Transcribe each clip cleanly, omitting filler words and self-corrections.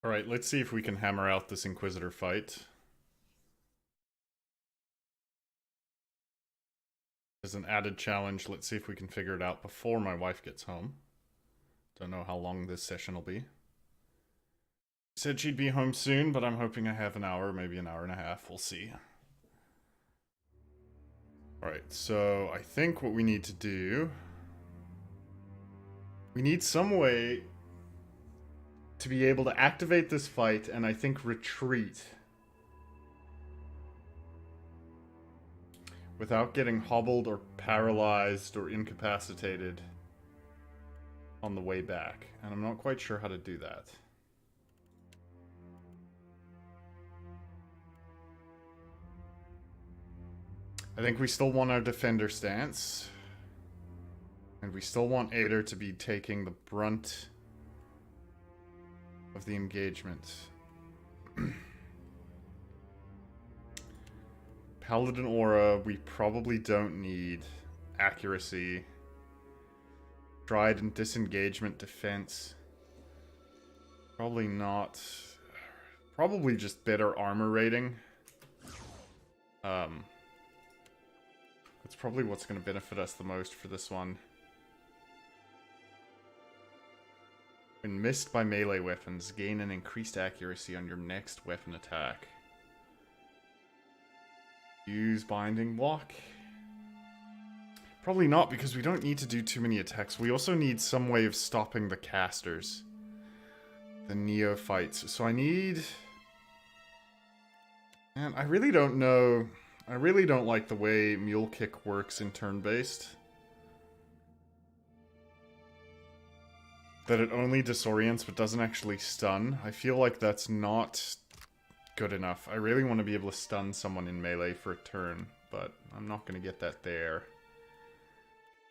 Alright, let's see if we can hammer out this Inquisitor fight. As an added challenge, let's see if we can figure it out before my wife gets home. Don't know how long this session will be. Said she'd be home soon, but I'm hoping I have an hour, maybe an hour and a half. We'll see. Alright, so I think what we need to do... We need some way to be able to activate this fight and I think retreat without getting hobbled or paralyzed or incapacitated on the way back. And I'm not quite sure how to do that. I think we still want our defender stance. And we still want Ader to be taking the brunt of the engagement. Paladin Aura, we probably don't need. Accuracy. Stride and disengagement defense. Probably not. Probably just better armor rating. That's probably what's going to benefit us the most for this one. When missed by melee weapons, gain an increased accuracy on your next weapon attack. Use binding block. Probably not, because we don't need to do too many attacks. We also need some way of stopping the casters. The neophytes. So I need... Man, I really don't know... I really don't like the way Mule Kick works in turn-based. That it only disorients but doesn't actually stun. I feel like that's not good enough. I really want to be able to stun someone in melee for a turn, but I'm not going to get that there.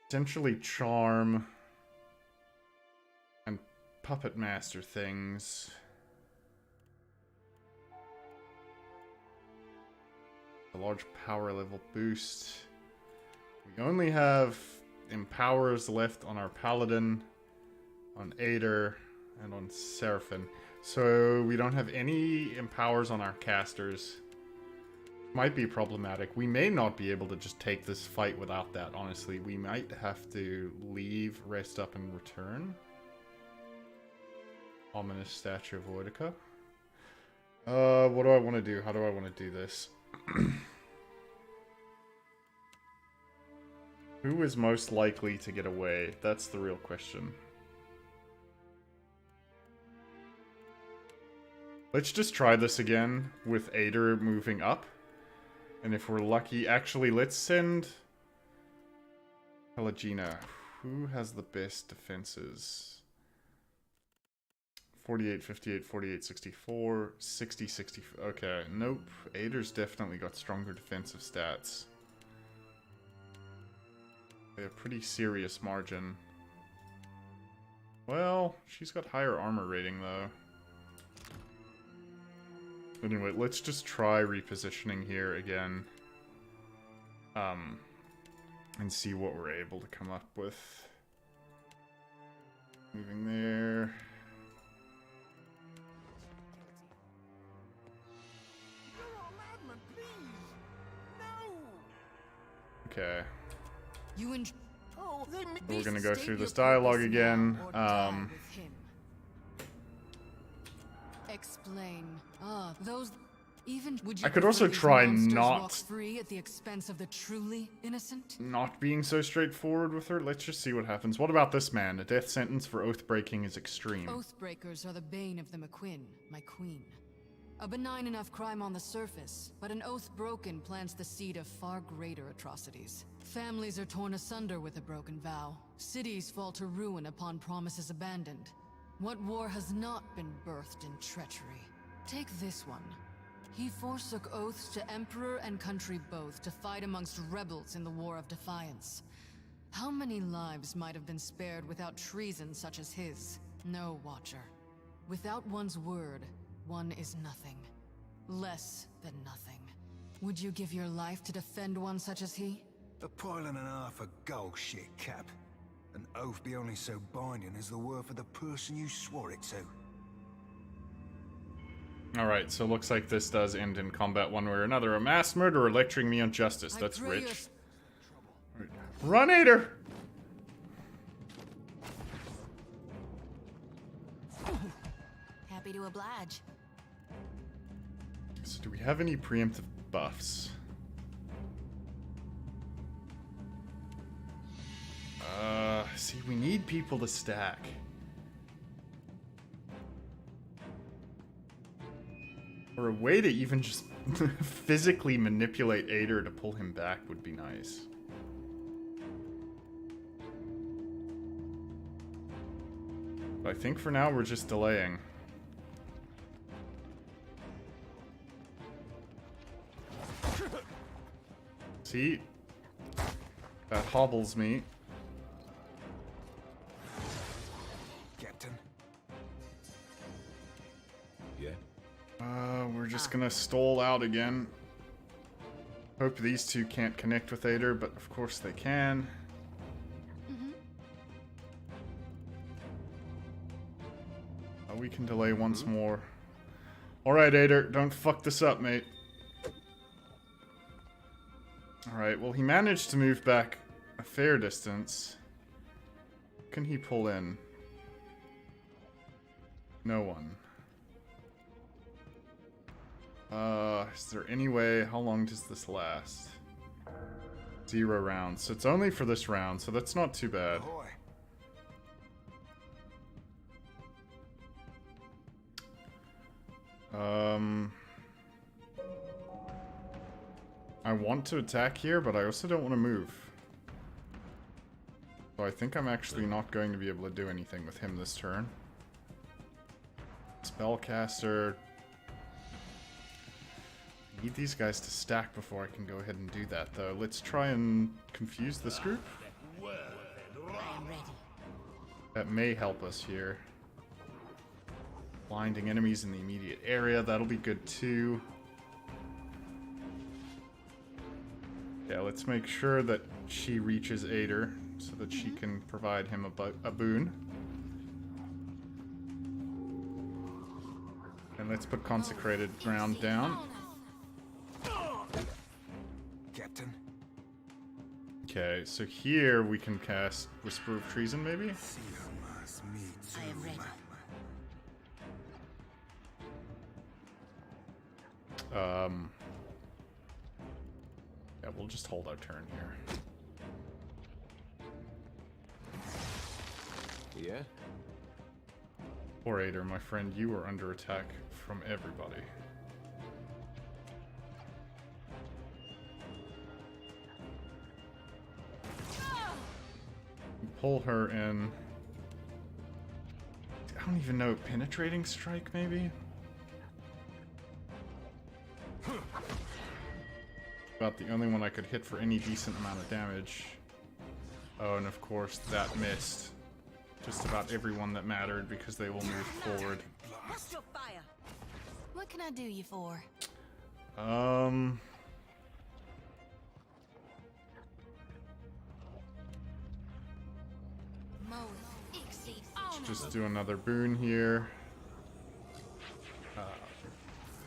Potentially Charm and Puppet Master things. A large power level boost. We only have Empowers left on our Paladin, on Ader, and on Seraphim. So we don't have any Empowers on our casters. Might be problematic. We may not be able to just take this fight without that, honestly. We might have to leave, rest up, and return. Ominous Statue of Voidica. What do I want to do? How do I want to do this? Who is most likely to get away? That's the real question. Let's just try this again with Ader moving up. And if we're lucky, actually, let's send Pelagina. Who has the best defenses? 48, 58, 48, 64, 60, 60. Okay, nope. Ader's definitely got stronger defensive stats. By a pretty serious margin. Well, she's got higher armor rating, though. Anyway, let's just try repositioning here again. And see what we're able to come up with. Moving there. Okay. We're gonna go through this dialogue again. Explain. Those even would you I could also try not walk free at the expense of the truly innocent? Not being so straightforward with her. Let's just see what happens. What about this man? A death sentence for oath breaking is extreme. Oath breakers are the bane of the McQuinn, my queen. A benign enough crime on the surface, but an oath broken plants the seed of far greater atrocities. Families are torn asunder with a broken vow. Cities fall to ruin upon promises abandoned. What war has not been birthed in treachery? Take this one. He forsook oaths to emperor and country both to fight amongst rebels in the War of Defiance. How many lives might have been spared without treason such as his? No, Watcher. Without one's word, one is nothing. Less than nothing. Would you give your life to defend one such as he? A pile and a half of gold shit, Cap. An oath be only so binding as the worth of the person you swore it to. Alright, so it looks like this does end in combat one way or another. A mass murderer lecturing me on justice. That's rich. Run, Ader! Happy to oblige. So do we have any preemptive buffs? See, we need people to stack. Or a way to even just physically manipulate Ader to pull him back would be nice. But I think for now we're just delaying. See? That hobbles me. Captain. Yeah. We're just gonna stall out again. Hope these two can't connect with Ader, but of course they can. We can delay once more. Alright, Ader, don't fuck this up, mate. Alright, well, he managed to move back a fair distance. What can he pull in? No one. Is there any way? How long does this last? 0 rounds. So it's only for this round, so that's not too bad. Ahoy. I want to attack here, but I also don't want to move. So I think I'm actually not going to be able to do anything with him this turn. Spellcaster. I need these guys to stack before I can go ahead and do that, though. Let's try and confuse this group. I am ready. That may help us here. Blinding enemies in the immediate area. That'll be good, too. Yeah, let's make sure that she reaches Ader so that she can provide him a boon. And let's put Consecrated Ground down. Captain. Okay, so here we can cast Whisper of Treason, maybe? I am ready. Yeah, we'll just hold our turn here. Yeah? Poor Ader, my friend, you are under attack from everybody. Pull her in. I don't even know. Penetrating Strike, maybe? About the only one I could hit for any decent amount of damage. Oh, and of course that missed. Just about everyone that mattered because they will move forward. What can I do you for? Just do another boon here.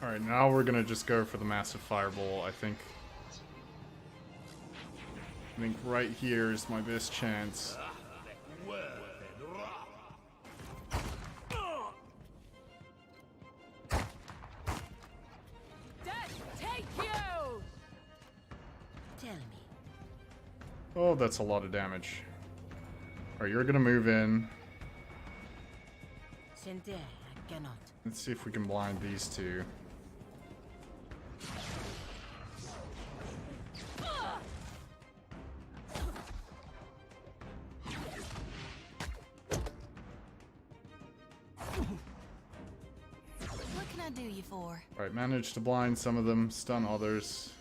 Alright, now we're gonna just go for the massive fireball. I think right here is my best chance. Take you! Tell me. Oh, that's a lot of damage. Alright, you're gonna move in. Sente, I cannot. Let's see if we can blind these two. What can I do you for? Alright, managed to blind some of them, stun others.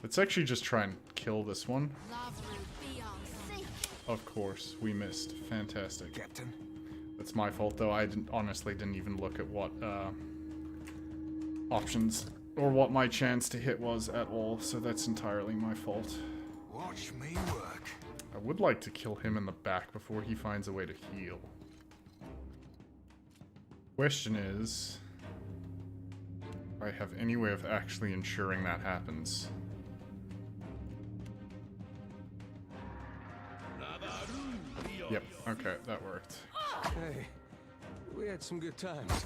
Let's actually just try and kill this one. Of course, we missed. Fantastic. Captain. That's my fault, though. I honestly didn't even look at what options or what my chance to hit was at all, so that's entirely my fault. Watch me work. I would like to kill him in the back before he finds a way to heal. Question is, do I have any way of actually ensuring that happens? Yep, okay, that worked. Hey, we had some good times.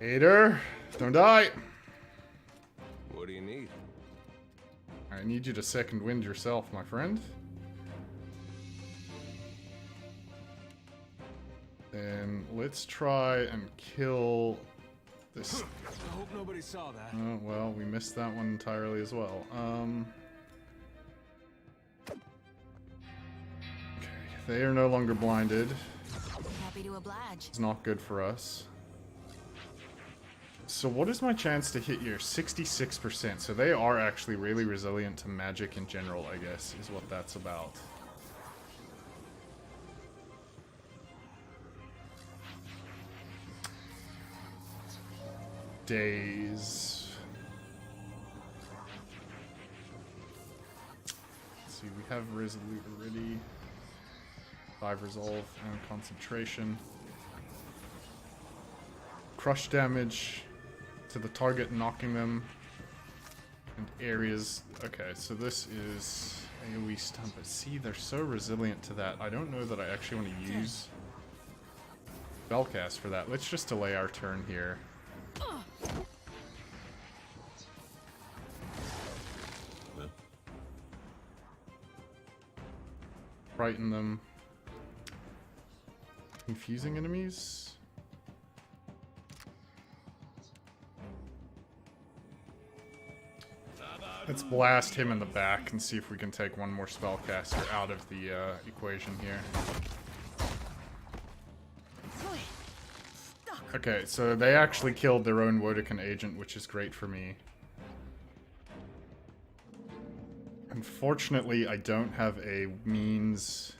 Hater, don't die! What do you need? I need you to second wind yourself, my friend. Then let's try and kill this. I hope nobody saw that. Oh, well, we missed that one entirely as well. Okay, they are no longer blinded. Happy to oblige. It's not good for us. So what is my chance to hit here? 66%. So they are actually really resilient to magic in general, I guess, is what that's about. Days. Let's see, we have Resolute already. 5 Resolve and Concentration. Crush damage to the target, knocking them. And areas. Okay, so this is AoE stun, but see, they're so resilient to that. I don't know that I actually want to use Spellcast for that. Let's just delay our turn here. Frighten them. Confusing enemies. Let's blast him in the back and see if we can take one more spellcaster out of the equation here. Okay, so they actually killed their own Wodekin agent, which is great for me. Unfortunately, I don't have a means.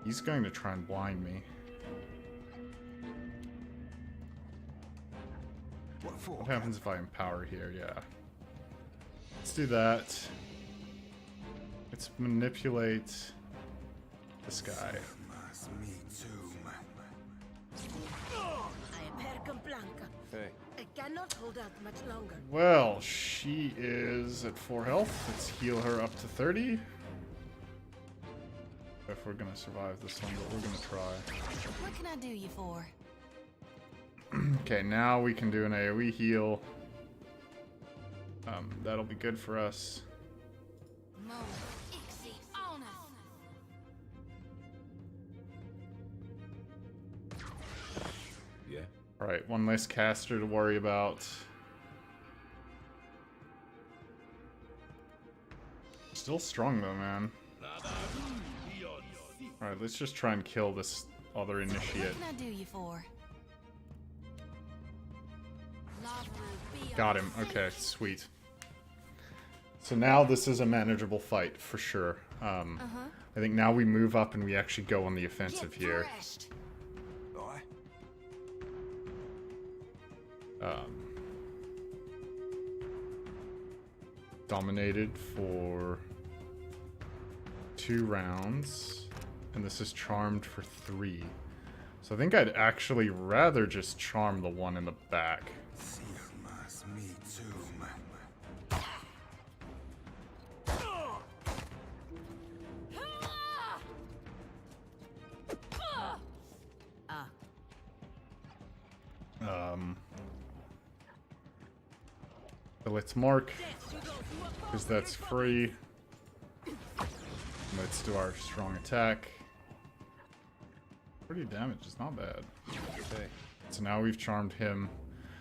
He's going to try and blind me. What happens if I empower here? Yeah. Let's do that. Let's manipulate this guy. Hey. I cannot hold out much longer. Well, she is at 4 health. Let's heal her up to 30. If we're gonna survive this one, but we're gonna try. What can I do you for? Okay, now we can do an AoE heal. That'll be good for us. Yeah. Alright, one less caster to worry about. Still strong though, man. Alright, let's just try and kill this other initiate. What can I do you for? Got him. Okay, sweet. So now this is a manageable fight, for sure. I think now we move up and we actually go on the offensive here. Dominated for 2 rounds. And this is charmed for 3. So I think I'd actually rather just charm the one in the back. So let's mark, because that's free. Let's do our strong attack. 30 damage is not bad. Okay. So now we've charmed him.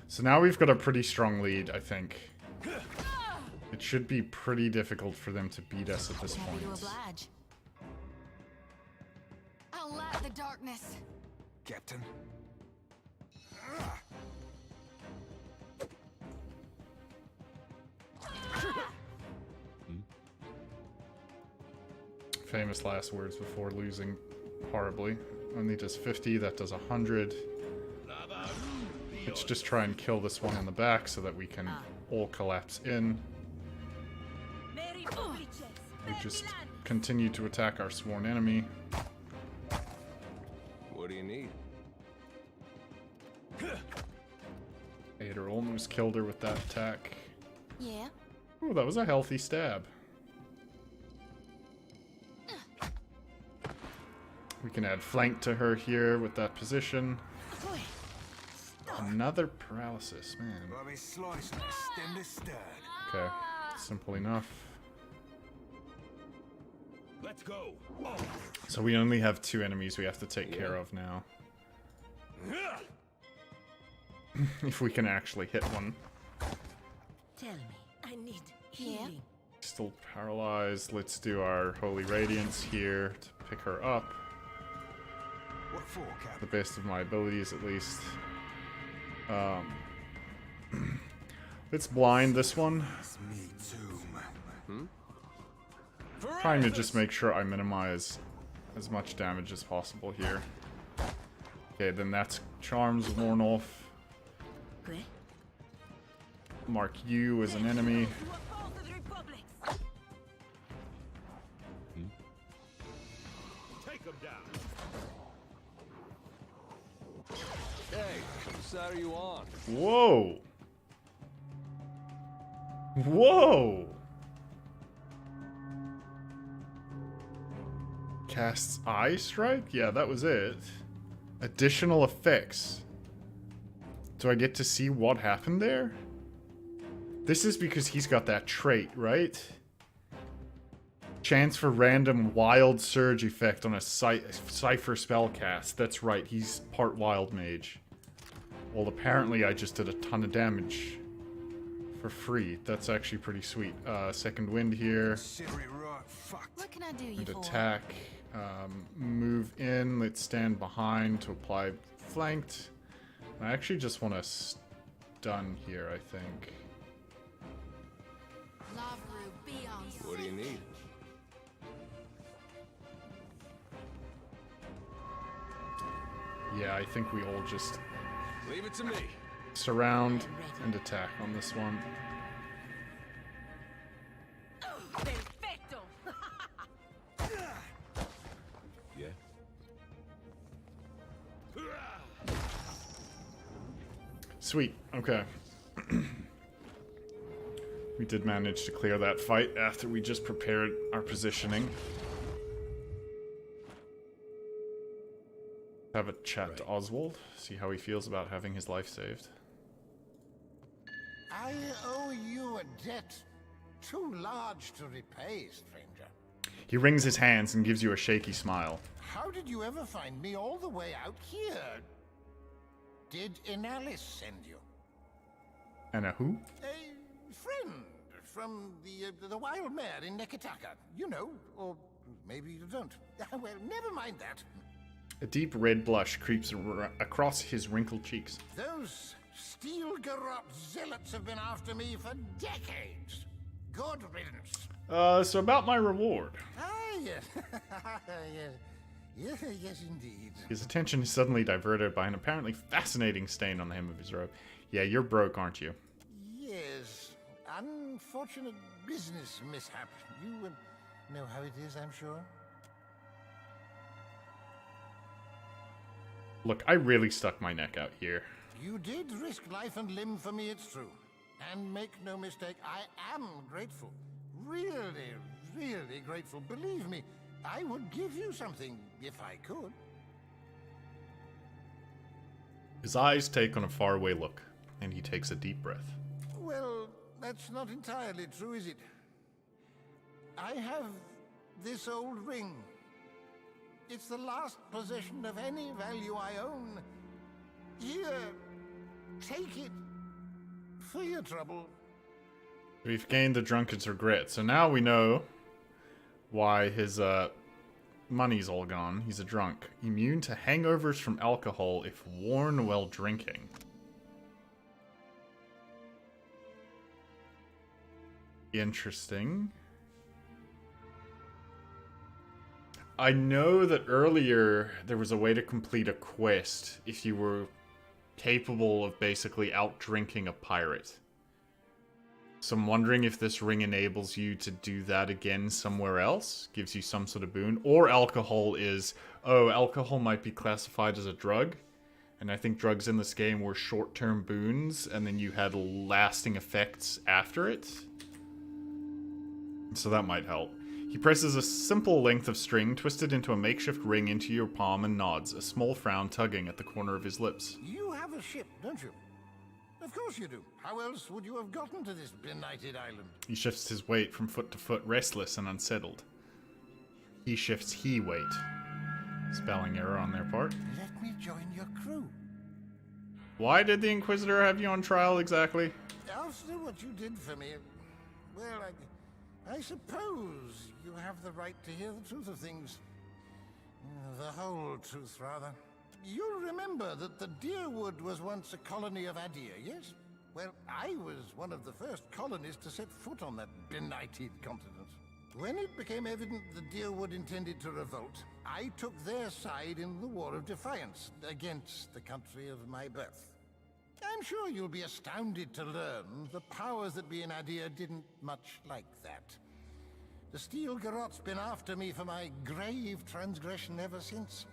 So now we've got a pretty strong lead, I think. It should be pretty difficult for them to beat us at this point. Happy to oblige. I'll light the darkness. Captain. Famous last words before losing horribly. Only does 50, that does 100. Let's just try and kill this one in the back so that we can all collapse in. We just continue to attack our sworn enemy. What do you need? Ader almost killed her with that attack. Yeah. Oh, that was a healthy stab. We can add flank to her here with that position. Another paralysis, man. Bobby sliced and stem to stern. Okay, simple enough. Let's go. So we only have 2 enemies we have to take care of now. If we can actually hit one. Tell me. I need healing. Still paralyzed. Let's do our Holy Radiance here to pick her up. What for, Cap? The best of my abilities, at least. Let's blind this one. It's me too. Trying to just make sure I minimize as much damage as possible here. Okay, then that's charms worn off. Mark you as an enemy. Take him down. Hey, whose side are you on? Whoa! Whoa! Casts Eye Strike? Yeah, that was it. Additional effects. Do I get to see what happened there? This is because he's got that trait, right? Chance for random wild surge effect on a cipher spell cast. That's right, he's part wild mage. Well, apparently I just did a ton of damage for free. That's actually pretty sweet. Second wind here. Consider it right fucked. What can I do you And for? attack. Move in. Let's stand behind to apply flanked. I actually just want to stun here, I think. What do you need? Yeah, I think we all just Leave it to me. surround and attack on this one. Perfecto. Yeah. Sweet. Okay. We did manage to clear that fight after we just prepared our positioning. Have a chat to Oswald, see how he feels about having his life saved. I owe you a debt too large to repay, stranger. He wrings his hands and gives you a shaky smile. How did you ever find me all the way out here? Did Inalis send you? And a who? A friend from the wild mare in Neketaka. You know, or maybe you don't. Well, never mind that. A deep red blush creeps across his wrinkled cheeks. Those steel garrote zealots have been after me for decades. Good riddance. So about my reward. Ah, yes. Yes, indeed. His attention is suddenly diverted by an apparently fascinating stain on the hem of his robe. Yeah, you're broke, aren't you? Yes. Unfortunate business mishap. You know how it is, I'm sure. Look, I really stuck my neck out here. You did risk life and limb for me, it's true. And make no mistake, I am grateful. Really, really grateful. Believe me, I would give you something if I could. His eyes take on a faraway look, and he takes a deep breath. Well, that's not entirely true, is it? I have this old ring. It's the last possession of any value I own. Here, take it for your trouble. We've gained the drunkard's regret, so now we know why his money's all gone. He's a drunk. Immune to hangovers from alcohol if worn while drinking. Interesting. I know that earlier there was a way to complete a quest if you were capable of basically out-drinking a pirate. So I'm wondering if this ring enables you to do that again somewhere else, gives you some sort of boon, or alcohol is, oh, alcohol might be classified as a drug, and I think drugs in this game were short-term boons, and then you had lasting effects after it. So that might help. He presses a simple length of string twisted into a makeshift ring into your palm and nods, a small frown tugging at the corner of his lips. You have a ship, don't you? Of course you do. How else would you have gotten to this benighted island? He shifts his weight from foot to foot, restless and unsettled. He shifts he weight. Spelling error on their part. Let me join your crew. Why did the Inquisitor have you on trial exactly? After what you did for me, well, I suppose you have the right to hear the truth of things. The whole truth, rather. You'll remember that the Deerwood was once a colony of Adir, yes? Well, I was one of the first colonists to set foot on that benighted continent. When it became evident the Deerwood intended to revolt, I took their side in the War of Defiance against the country of my birth. I'm sure you'll be astounded to learn the powers that be in Adir didn't much like that. The Steel Garrot's been after me for my grave transgression ever since.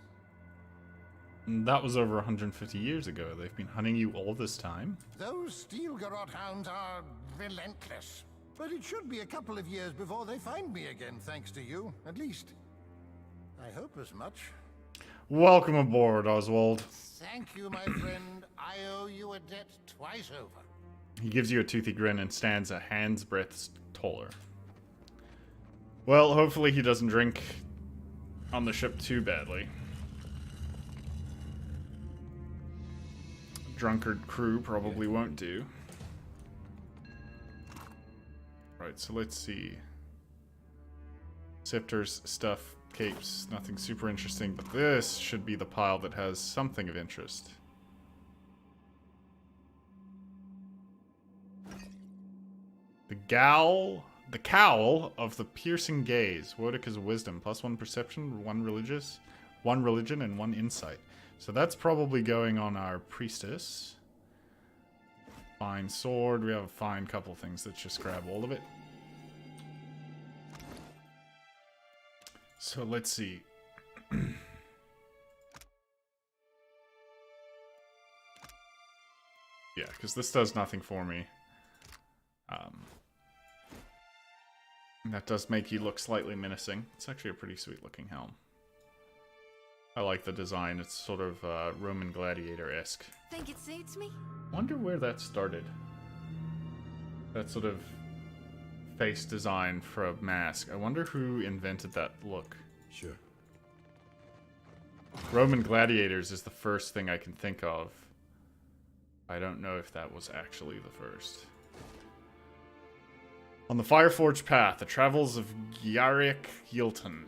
That was over 150 years ago. They've been hunting you all this time. Those Steel Garrot hounds are relentless. But it should be a couple of years before they find me again, thanks to you, at least. I hope as much. Welcome aboard, Oswald. Thank you, my friend. I owe you a debt twice over. He gives you a toothy grin and stands a hand's breadth taller. Well, hopefully he doesn't drink on the ship too badly. Drunkard crew probably won't do. Right, so let's see. Scepters, stuff, capes, nothing super interesting, but this should be the pile that has something of interest. The cowl of the piercing gaze. Wodika's wisdom, +1 perception, 1 religion, and 1 insight. So that's probably going on our priestess. Fine sword. We have a fine couple things. Let's just grab all of it. So let's see. Yeah, because this does nothing for me. That does make you look slightly menacing. It's actually a pretty sweet looking helm. I like the design. It's sort of Roman gladiator-esque. Think it suits me? Wonder where that started. That sort of face design for a mask. I wonder who invented that look. Sure. Roman gladiators is the first thing I can think of. I don't know if that was actually the first. On the Fireforge path, the travels of Gyaric Yilton.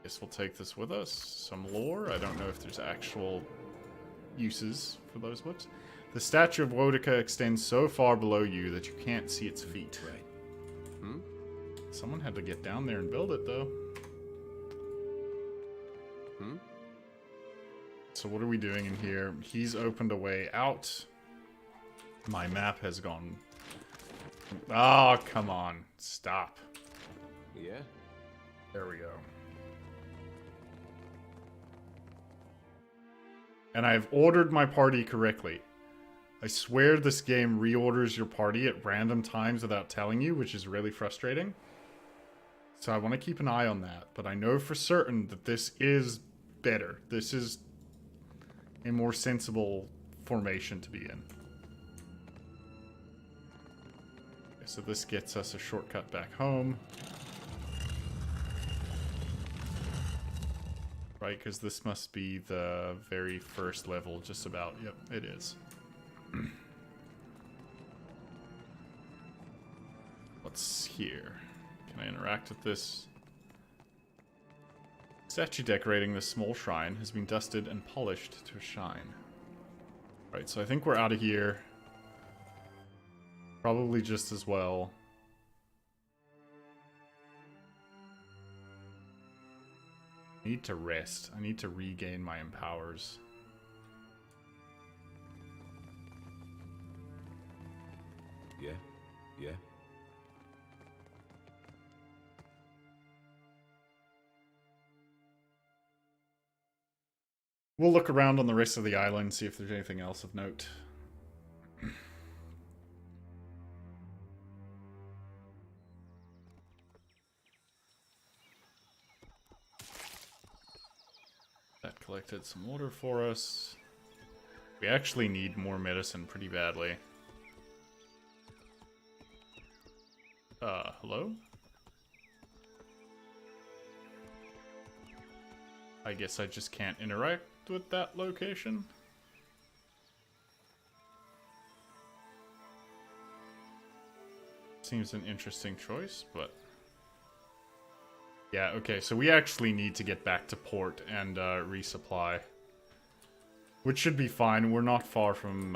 Guess we'll take this with us. Some lore. I don't know if there's actual uses for those books. The statue of Wodika extends so far below you that you can't see its feet. Right. Someone had to get down there and build it, though. So what are we doing in here? He's opened a way out. My map has gone... Oh, come on. Stop. Yeah? There we go. And I've ordered my party correctly. I swear this game reorders your party at random times without telling you, which is really frustrating. So I want to keep an eye on that. But I know for certain that this is better. This is a more sensible formation to be in. Okay, so this gets us a shortcut back home. Right, because this must be the very first level, just about. Yep, it is. What's here? Can I interact with this? Statue decorating this small shrine has been dusted and polished to shine. Right, so I think we're out of here. Probably just as well. I need to rest. I need to regain my empowers. Yeah? Yeah? Yeah? We'll look around on the rest of the island, see if there's anything else of note. That collected some water for us. We actually need more medicine pretty badly. Hello? I guess I just can't interact with that location. Seems an interesting choice, but... yeah, okay, so we actually need to get back to port and resupply. Which should be fine, we're not far from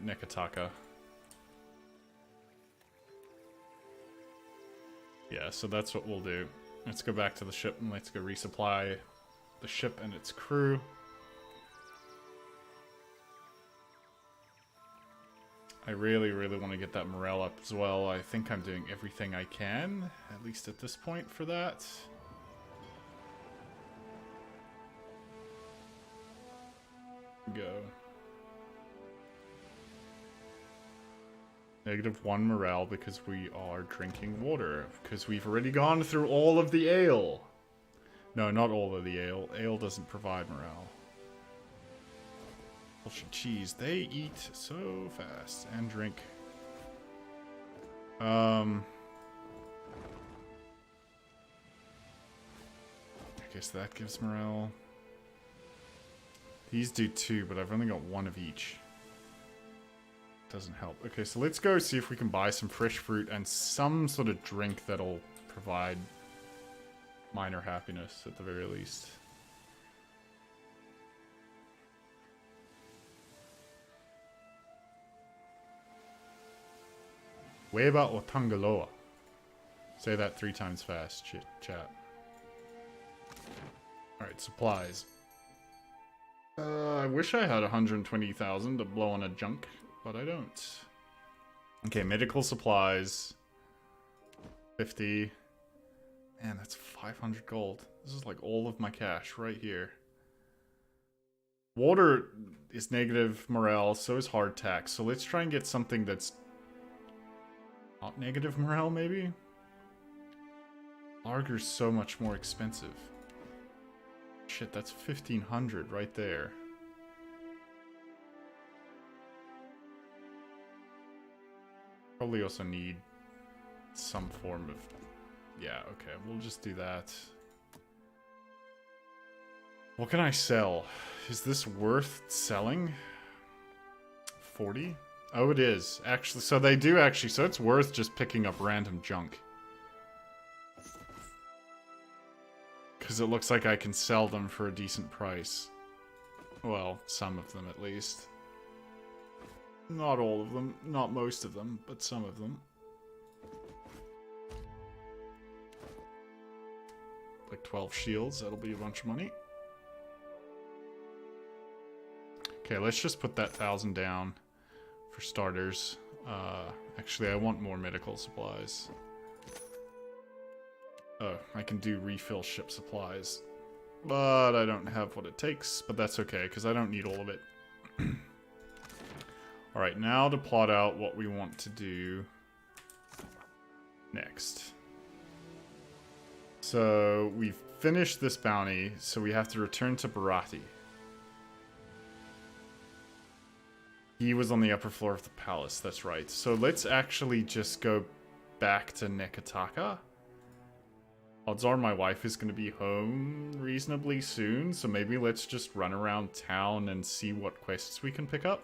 Nekataka. Yeah, so that's what we'll do. Let's go back to the ship and let's go resupply the ship and its crew. I really, really want to get that morale up as well. I think I'm doing everything I can, at least at this point, for that. Go. -1 morale because we are drinking water. Because we've already gone through all of the ale. No, not all of the ale. Ale doesn't provide morale. Bullshit cheese. They eat so fast. And drink. I guess that gives morale. These do 2, but I've only got 1 of each. Doesn't help. Okay, so let's go see if we can buy some fresh fruit and some sort of drink that'll provide minor happiness at the very least. Weba or Tangaloa? Say that 3 times fast, chat. Alright, supplies. I wish I had 120,000 to blow on a junk, but I don't. Okay, medical supplies. 50. Man, that's 500 gold. This is like all of my cash right here. Water is negative morale, so is hardtack. So let's try and get something that's not negative morale, maybe? Lager's so much more expensive. Shit, that's 1,500 right there. Probably also need some form of... yeah, okay, we'll just do that. What can I sell? Is this worth selling? 40? Oh, it is. Actually, so they do actually, so it's worth just picking up random junk. Because it looks like I can sell them for a decent price. Well, some of them at least. Not all of them, not most of them, but some of them. Like 12 shields, that'll be a bunch of money. Okay, let's just put that 1,000 down for starters. Actually, I want more medical supplies. Oh, I can do refill ship supplies. But I don't have what it takes, but that's okay, because I don't need all of it. Alright, now to plot out what we want to do next. So, we've finished this bounty, so we have to return to Bharati. He was on the upper floor of the palace, that's right. So let's actually just go back to Nekataka. Odds are my wife is going to be home reasonably soon, so maybe let's just run around town and see what quests we can pick up.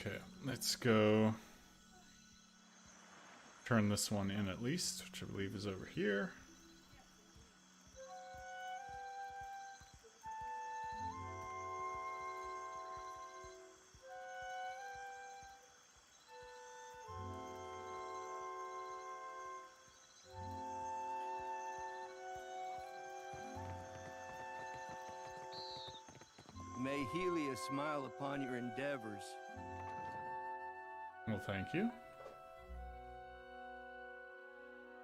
Okay, let's go turn this one in at least, which I believe is over here. May Helios smile upon your endeavors. Well, thank you.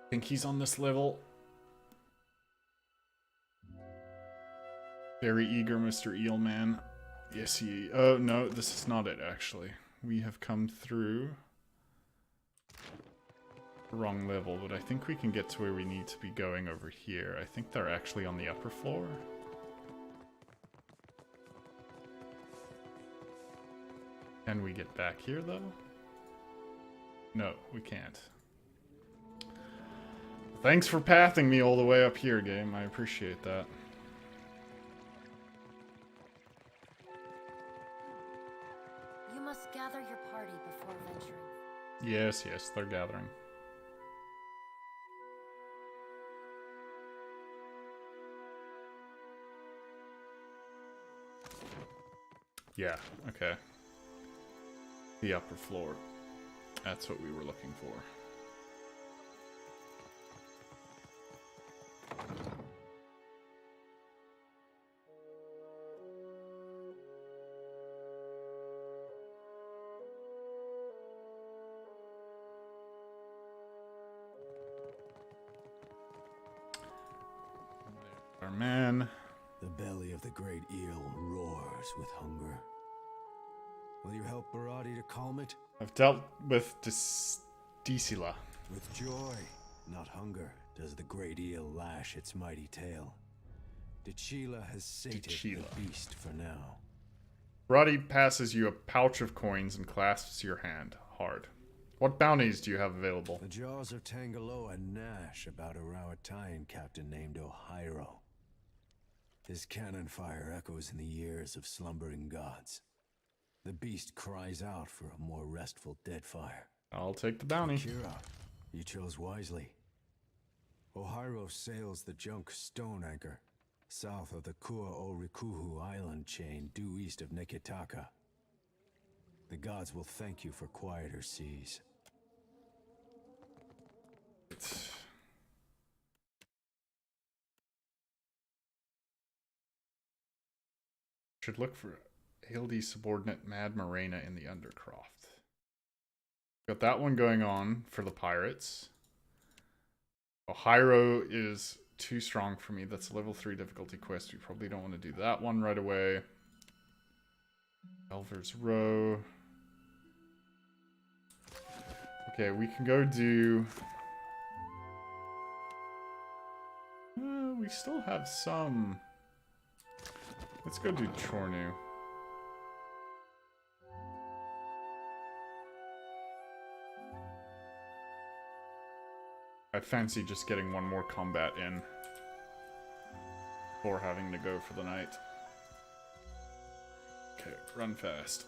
Think he's on this level. Very eager, Mr. Eelman. Yes, he... Oh, no, this is not it, actually. We have come through the wrong level, but I think we can get to where we need to be going over here. I think they're actually on the upper floor. Can we get back here, though? No, we can't. Thanks for pathing me all the way up here, game. I appreciate that. You must gather your party before venturing. Yes, yes, they're gathering. Yeah, okay. The upper floor. That's what we were looking for. Our man. The belly of the great eel roars with hunger. Will you help Barati to calm it? I've dealt with Decila. With joy, not hunger, does the great eel lash its mighty tail. Decila has sated the beast for now. Roddy passes you a pouch of coins and clasps your hand hard. What bounties do you have available? The jaws of Tangaloa gnash about a Rawatine captain named Ohiro. His cannon fire echoes in the ears of slumbering gods. The beast cries out for a more restful Deadfire. I'll take the bounty. Kira, you chose wisely. Ohiro sails the junk Stone Anchor, south of the Kua-o-Rikuhu island chain due east of Nikitaka. The gods will thank you for quieter seas. Should look for ALD subordinate Mad Morena in the Undercroft. Got that one going on for the pirates. Ohiro is too strong for me. That's a level 3 difficulty quest. We probably don't want to do that one right away. Elver's Row. Okay, we can go do... we still have some... Let's go do Chornu. I fancy just getting one more combat in before having to go for the night. Okay, run fast.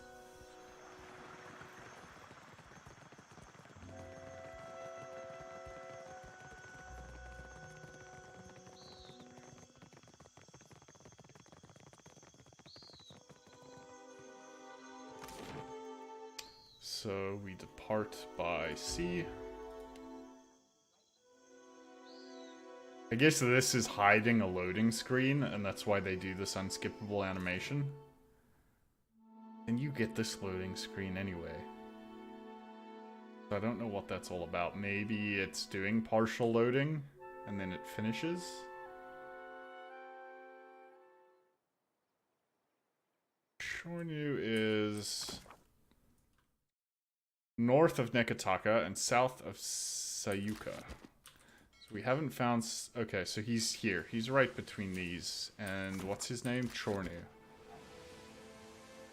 So we depart by sea. I guess this is hiding a loading screen, and that's why they do this unskippable animation. And you get this loading screen anyway. So I don't know what that's all about. Maybe it's doing partial loading, and then it finishes. Shornu is north of Nekataka and south of Sayuka. We haven't found... Okay, so he's here. He's right between these. And what's his name? Chornu.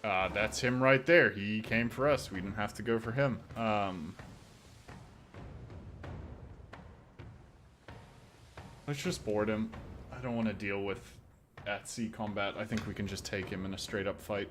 That's him right there. He came for us. We didn't have to go for him. Let's just board him. I don't want to deal with at-sea combat. I think we can just take him in a straight-up fight.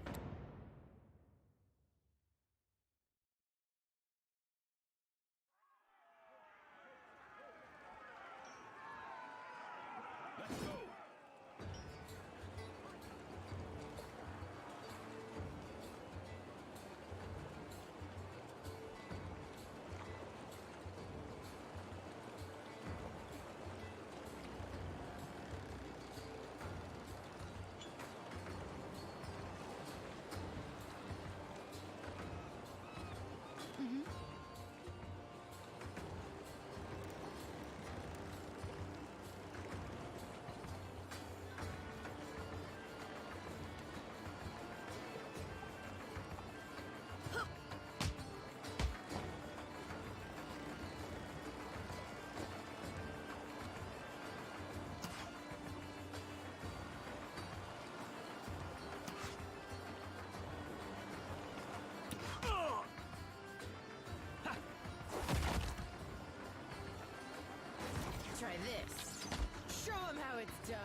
this. Show him how it's done.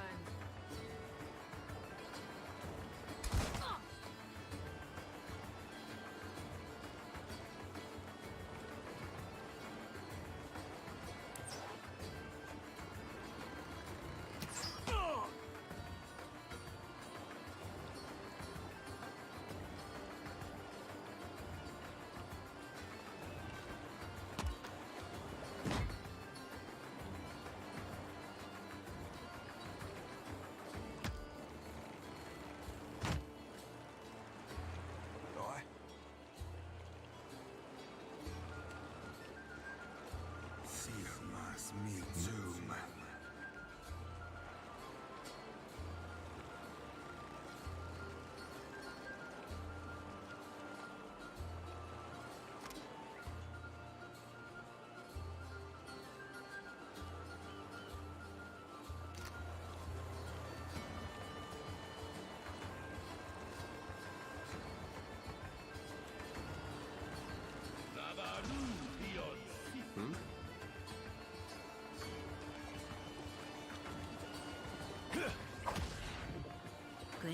Good.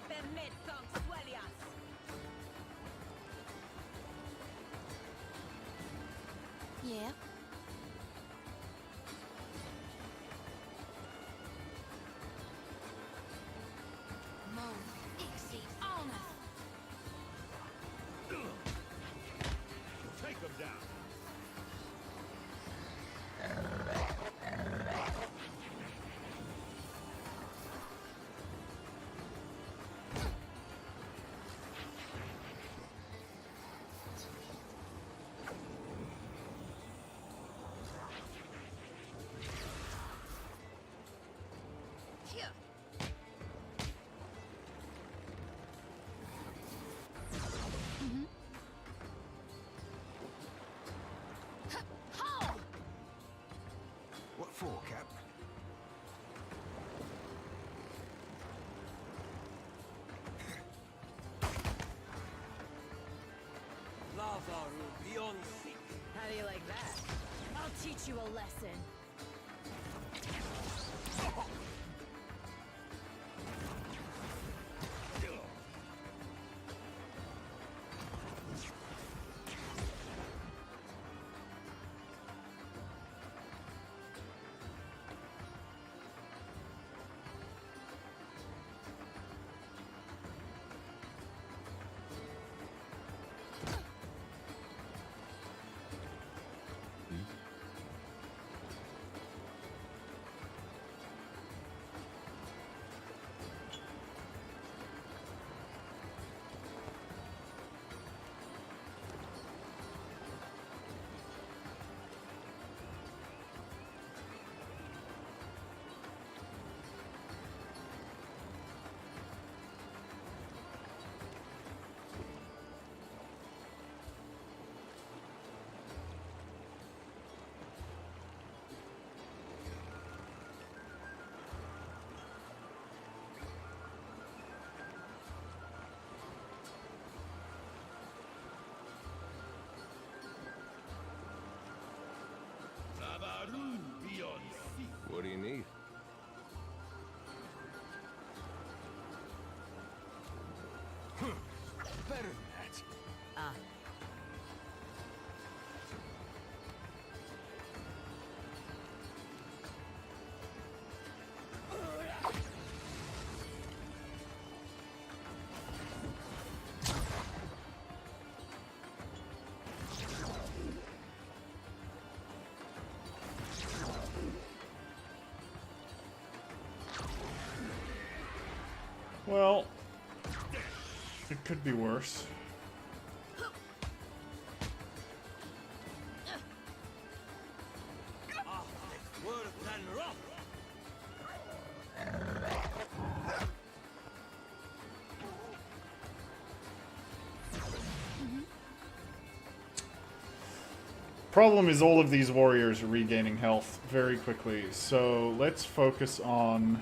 Permet consuelias. Yeah. Take them down. Here. What for, Cap? Lavaru beyond seek. How do you like that? I'll teach you a lesson. What do you need? Better than that. Well, it could be worse. Problem is all of these warriors are regaining health very quickly, so let's focus on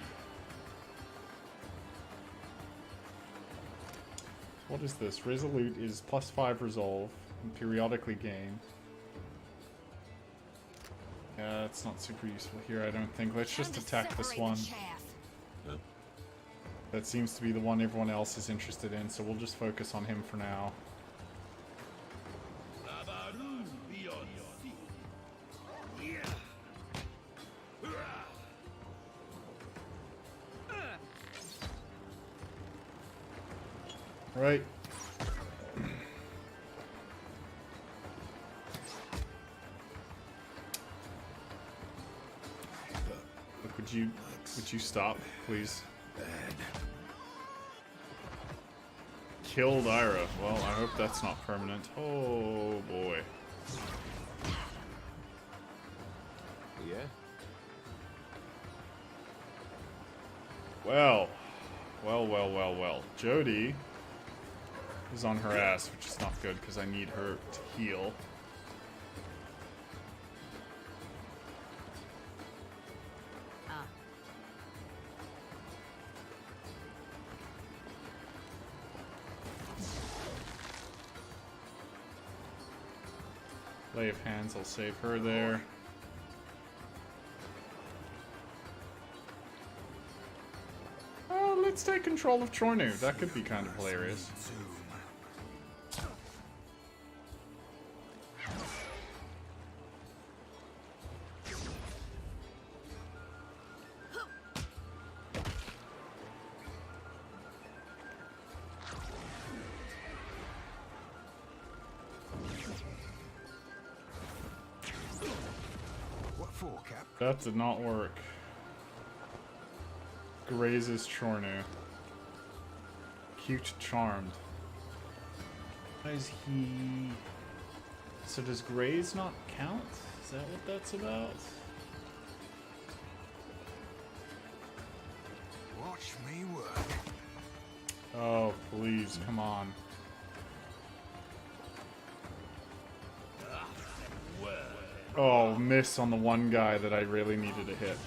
What is this? Resolute is +5 resolve and periodically gain. Yeah, it's not super useful here, I don't think. Let's just attack this one. That seems to be the one everyone else is interested in, so we'll just focus on him for now. Right. Look, would you stop, please? Killed Ira. Well, I hope that's not permanent. Oh boy. Yeah? Well. Jody is on her ass, which is not good because I need her to heal. Lay of Hands, I'll save her there. Let's take control of Chornu. That could be kind of hilarious. That did not work. Grazes Chornu. Cute Charmed. Why is he... So does Graze not count? Is that what that's about? Watch me work. Oh, please, come on. Oh, miss on the one guy that I really needed to hit.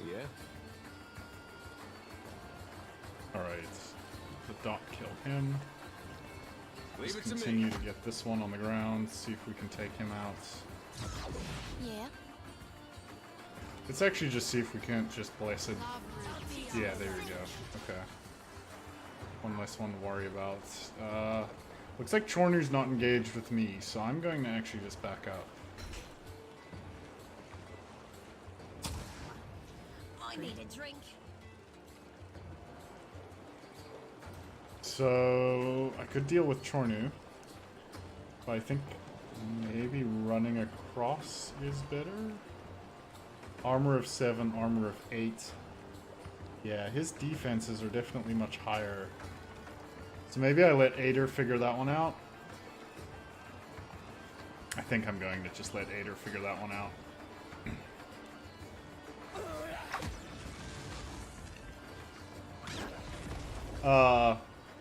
Yeah? Alright. The dot killed him. Leave Let's it to me. continue to get this one on the ground, see if we can take him out. Yeah. Let's actually just see if we can't just blessed. Yeah, there we go. Okay. One less one to worry about. Looks like Chornu's not engaged with me, so I'm going to actually just back up. I need a drink. So I could deal with Chornu, but I think maybe running across is better. Armor of 7, armor of 8. Yeah, his defenses are definitely much higher. So maybe I let Ader figure that one out. I think I'm going to just let Ader figure that one out.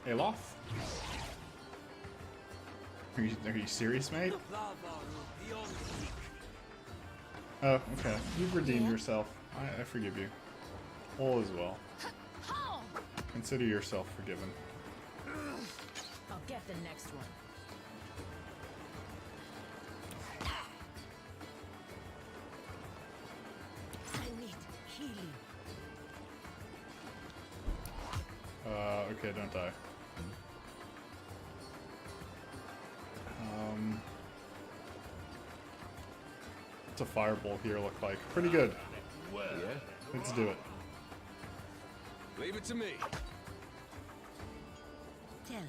Aloth? Are you serious, mate? Oh, okay. You've redeemed yourself. I forgive you. All is well. Consider yourself forgiven. I'll get the next one. I need healing. Okay, don't die. What's a fireball here look like? Pretty good. Yeah? Let's do it. Leave it to me. Tell me.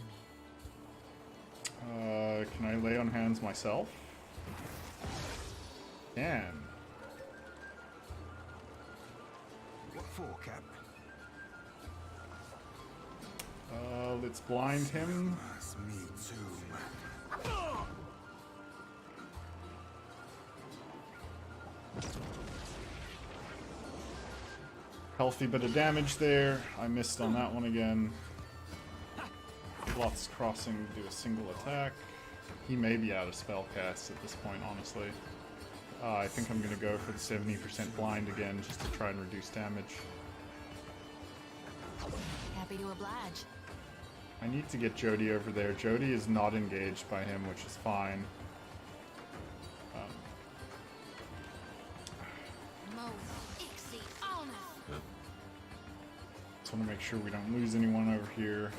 Can I lay on hands myself? Can. What for, Cap? Let's blind him. Me too. Healthy bit of damage there. I missed on that one again. Lots crossing to do a single attack. He may be out of spell cast at this point, honestly. I think I'm going to go for the 70% blind again, just to try and reduce damage. Happy to oblige. I need to get Jody over there. Jody is not engaged by him, which is fine. Just want to make sure we don't lose anyone over here.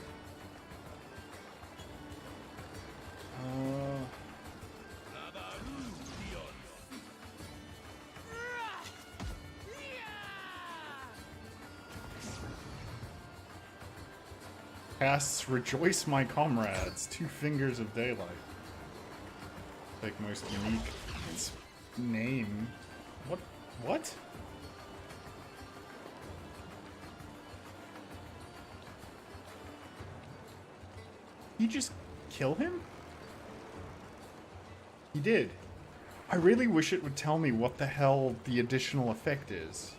Casts Rejoice My Comrades, 2 Fingers of Daylight. Like most unique name. What? You just kill him? He did. I really wish it would tell me what the hell the additional effect is.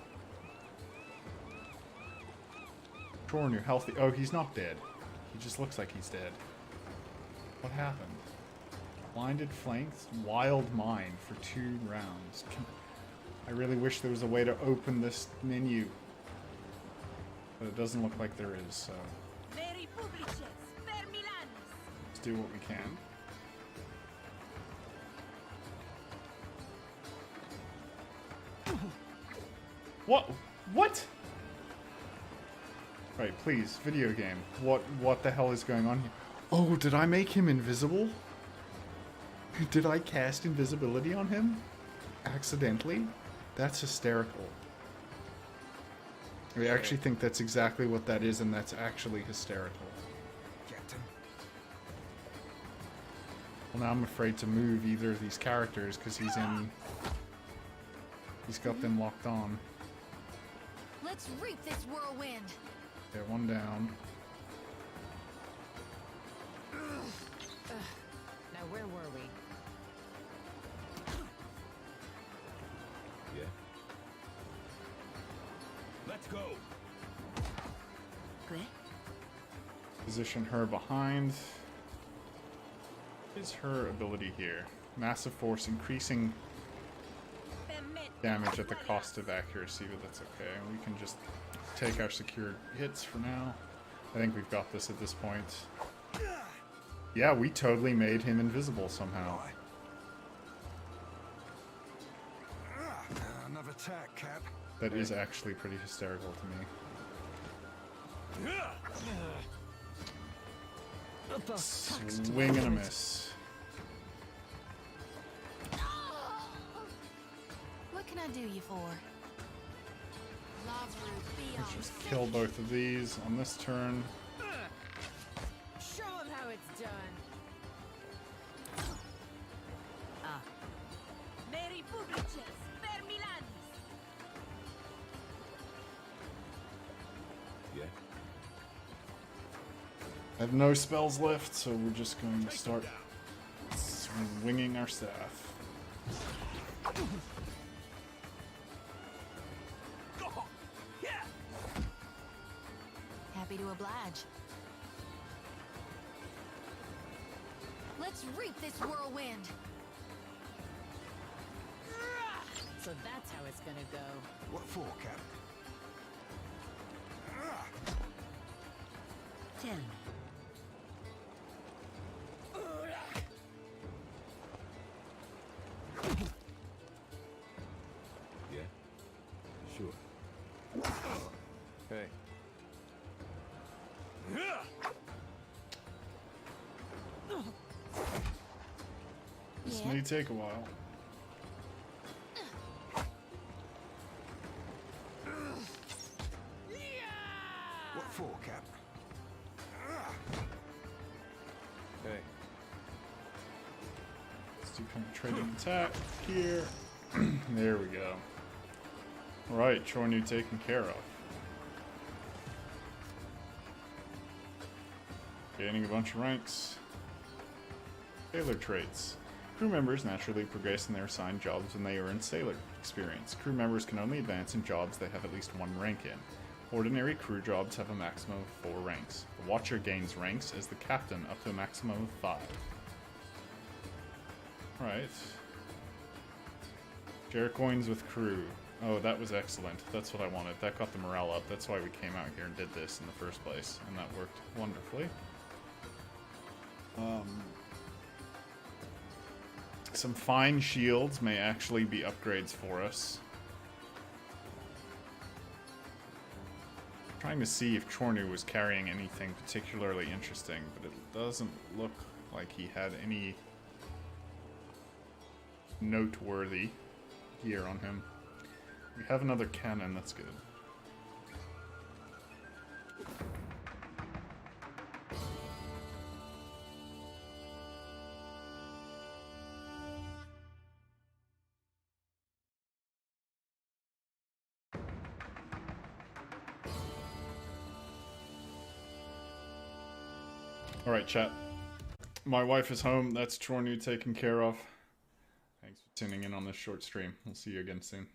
Torn, you're healthy. Oh, he's not dead. He just looks like he's dead. What happened? Blinded flanks, wild mind for 2 rounds. I really wish there was a way to open this menu. But it doesn't look like there is, so let's do what we can. What? Right, please, video game. What the hell is going on here? Oh, did I make him invisible? Did I cast invisibility on him? Accidentally? That's hysterical. I actually think that's exactly what that is, and that's actually hysterical. Captain. Well, now I'm afraid to move either of these characters because he's got them locked on. Let's reap this whirlwind. Okay, 1 down. Now where were we? Yeah. Let's go. Good. Position her behind. What is her ability here? Massive force, increasing damage at the cost of accuracy, but that's okay. We can just take our secured hits for now. I think we've got this at this point. Yeah, we totally made him invisible somehow. Another attack, Cap. That is actually pretty hysterical to me. Swing and a miss. What can I do you for? Let's just kill both of these on this turn. Show them how it's done. Meri publices, per Milanis. Yeah. I have no spells left, so we're just going to start swinging our staff. Happy to oblige. Let's reap this whirlwind. So that's how it's gonna go. What for, Cap? Tell me. Yeah. Sure. Hey. This Yeah. may take a while. What for, Cap? Hey. Let's do penetrating attack here. There we go. Right, Chornu taken care of. Gaining a bunch of ranks. Tailor traits. Crew members naturally progress in their assigned jobs when they earn sailor experience. Crew members can only advance in jobs they have at least 1 rank in. Ordinary crew jobs have a maximum of 4 ranks. The Watcher gains ranks as the captain up to a maximum of 5. Alright. Share coins with crew. Oh, that was excellent. That's what I wanted. That got the morale up. That's why we came out here and did this in the first place. And that worked wonderfully. Some fine shields may actually be upgrades for us. Trying to see if Chornu was carrying anything particularly interesting, but it doesn't look like he had any noteworthy gear on him. We have another cannon, that's good. Alright, chat. My wife is home. That's Chornu taken care of. Thanks for tuning in on this short stream. We'll see you again soon.